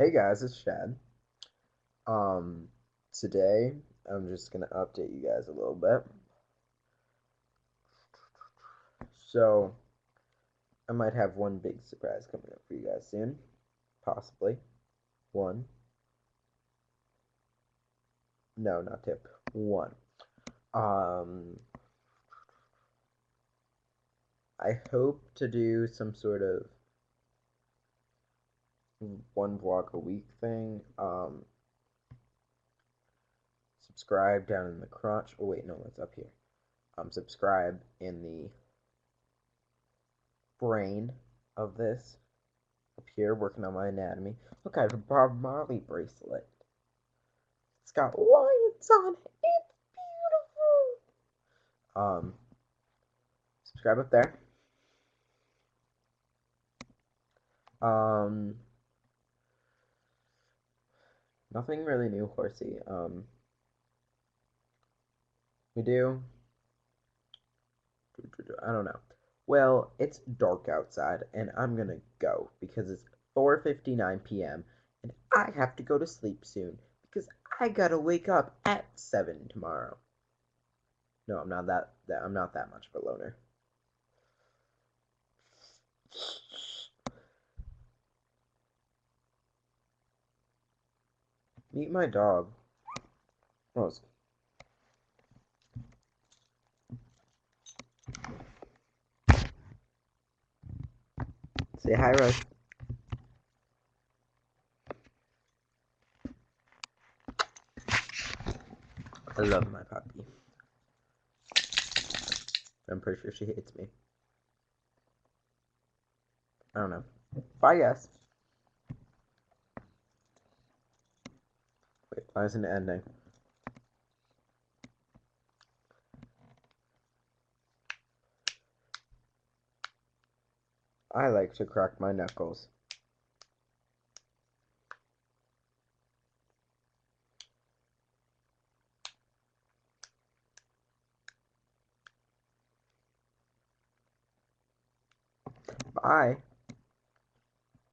Hey guys, it's Chad. Um, Today I'm just gonna update you guys a little bit. So I might have one big surprise coming up for you guys soon, possibly. One, no, not tip. One. Um, I hope to do some sort of one vlog a week thing. Subscribe down in the crotch. Oh wait, no, it's up here. Subscribe in the brain of this. Up here, working on my anatomy. Look, I have a Bob Marley bracelet. It's got lions on it. It's beautiful. Subscribe up there. Um, Nothing really new, horsey. We do. I don't know. Well, it's dark outside, and I'm gonna go because it's 4:59 p.m. and I have to go to sleep soon because I gotta wake up at 7 tomorrow. No, I'm not that I'm not that much of a loner. Meet my dog. Rose. Say hi, Rose. I love my puppy. I'm pretty sure she hates me. I don't know. Bye, guys. Wait, why isn't it ending? I like to crack my knuckles. Bye.